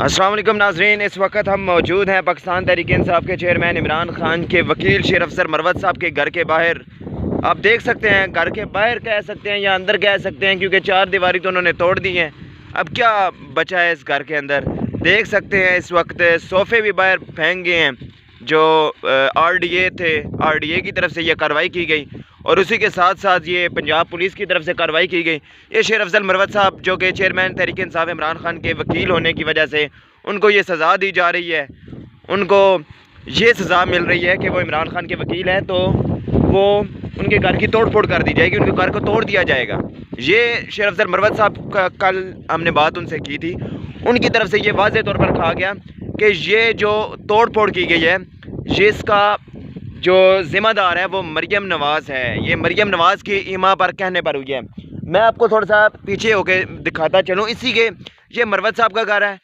अस्सलाम वालेकुम नाज़रीन, इस वक्त हम मौजूद हैं पाकिस्तान तहरीक इंसाफ के चेयरमैन इमरान खान के वकील शेर अफजल मरवत साहब के घर के बाहर। आप देख सकते हैं, घर के बाहर कह सकते हैं या अंदर कह सकते हैं, क्योंकि चार दीवारी तो उन्होंने तोड़ दी है। अब क्या बचा है इस घर के अंदर? देख सकते हैं इस वक्त सोफ़े भी बाहर फेंक गए हैं जो RDA थे। RDA की तरफ से यह कार्रवाई की गई और उसी के साथ साथ ये पंजाब पुलिस की तरफ से कार्रवाई की गई। ये शेर अफजल मरवत साहब जो कि चेयरमैन तहरीक इंसाफ इमरान खान के वकील होने की वजह से उनको ये सज़ा दी जा रही है। उनको ये सज़ा मिल रही है कि वो इमरान खान के वकील हैं, तो वो उनके घर की तोड़ फोड़ कर दी जाएगी, उनके घर को तोड़ दिया जाएगा। ये शेर अफजल मरवत साहब का कल हमने बात उनसे की थी, उनकी तरफ से ये वाज़ेह तौर पर कहा गया कि ये जो तोड़ फोड़ की गई है, ये इसका जो ज़िम्मेदार है वो मरियम नवाज़ है। ये मरियम नवाज़ की ईमा पर कहने पर हुई है। मैं आपको थोड़ा सा पीछे होके दिखाता चलूँ। इसी के ये मरवत साहब का घर है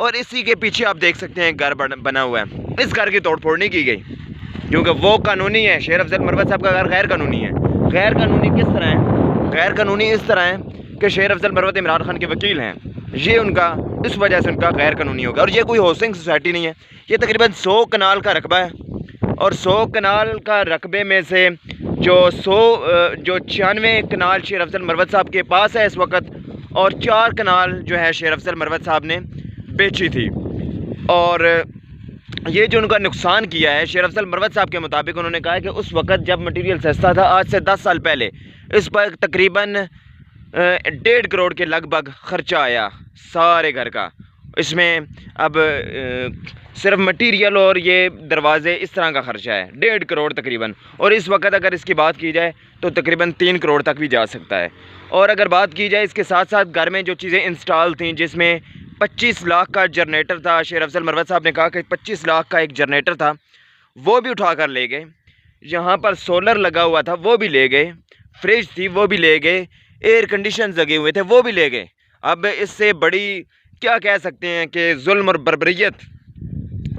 और इसी के पीछे आप देख सकते हैं घर बना हुआ है। इस घर की तोड़ फोड़ नहीं की गई क्योंकि वो कानूनी है। शेर अफजल मरवत साहब का घर गैर कानूनी है। गैर कानूनी किस तरह है? गैर कानूनी इस तरह है कि शेर अफजल मरवत इमरान खान के वकील हैं, ये उनका इस वजह से उनका गैर कानूनी होगा। और ये कोई हाउसिंग सोसाइटी नहीं है। ये तकरीबन 100 कनाल का रकबा है और 100 कनाल का रकबे में से जो 96 कनाल शेर अफजल मरवत साहब के पास है इस वक्त, और 4 कनाल जो है शेर अफजल मरवत साहब ने बेची थी। और ये जो उनका नुकसान किया है, शेर अफजल मरवत साहब के मुताबिक उन्होंने कहा है कि उस वक्त जब मटीरियल सस्ता था, आज से 10 साल पहले, इस पर तकरीबन 1.5 करोड़ के लगभग ख़र्चा आया सारे घर का। इसमें अब सिर्फ मटीरियल और ये दरवाज़े इस तरह का ख़र्चा है 1.5 करोड़ तकरीबन। और इस वक्त अगर इसकी बात की जाए तो तकरीबन 3 करोड़ तक भी जा सकता है। और अगर बात की जाए इसके साथ साथ घर में जो चीज़ें इंस्टॉल थी, जिसमें 25 लाख का जनरेटर था, शेर अफजल मरवत साहब ने कहा कि 25 लाख का एक जनरेटर था, वो भी उठा कर ले गए। यहाँ पर सोलर लगा हुआ था वो भी ले गए, फ्रिज थी वो भी ले गए, एयर कंडीशन लगे हुए थे वो भी ले गए। अब इससे बड़ी क्या कह सकते हैं कि जुल्म और बर्बरियत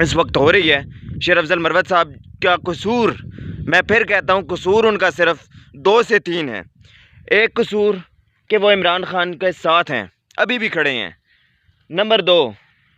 इस वक्त हो रही है। शेर अफजल मरवत साहब का कसूर, मैं फिर कहता हूँ, कसूर उनका सिर्फ 2 से 3 है। एक कसूर कि वो इमरान खान के साथ हैं, अभी भी खड़े हैं। नंबर 2,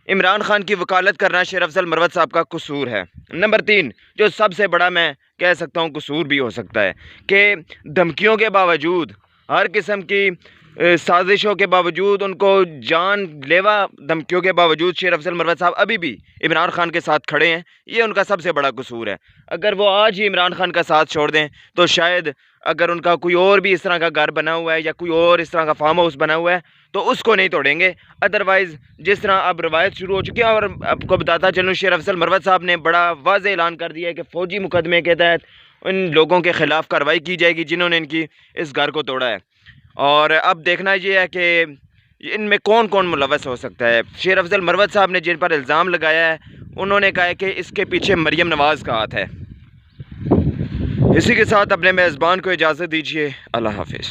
इमरान खान की वकालत करना शेर अफजल मरवत साहब का कसूर है। नंबर 3, जो सबसे बड़ा मैं कह सकता हूँ कसूर भी हो सकता है, कि धमकियों के बावजूद, हर किस्म की साजिशों के बावजूद, उनको जानलेवा धमकियों के बावजूद शेर अफजल मरवत साहब अभी भी इमरान खान के साथ खड़े हैं। ये उनका सबसे बड़ा कसूर है। अगर वो आज ही इमरान खान का साथ छोड़ दें तो शायद, अगर उनका कोई और भी इस तरह का घर बना हुआ है या कोई और इस तरह का फार्म हाउस बना हुआ है तो उसको नहीं तोड़ेंगे। अदरवाइज़ जिस तरह अब रवायत शुरू हो चुकी है, और आपको बताता चलूँ, शेर अफजल मरवत साहब ने बड़ा वाज़ेह ऐलान कर दिया है कि फ़ौजी मुकदमे के तहत उन लोगों के ख़िलाफ़ कार्रवाई की जाएगी जिन्होंने इनकी इस घर को तोड़ा है। और अब देखना ये है कि इनमें कौन कौन मुलव्वस हो सकता है। शेर अफजल मरवत साहब ने जिन पर इल्ज़ाम लगाया है, उन्होंने कहा है कि इसके पीछे मरियम नवाज़ का हाथ है। इसी के साथ अपने मेज़बान को इजाज़त दीजिए। अल्लाह हाफ़िज़।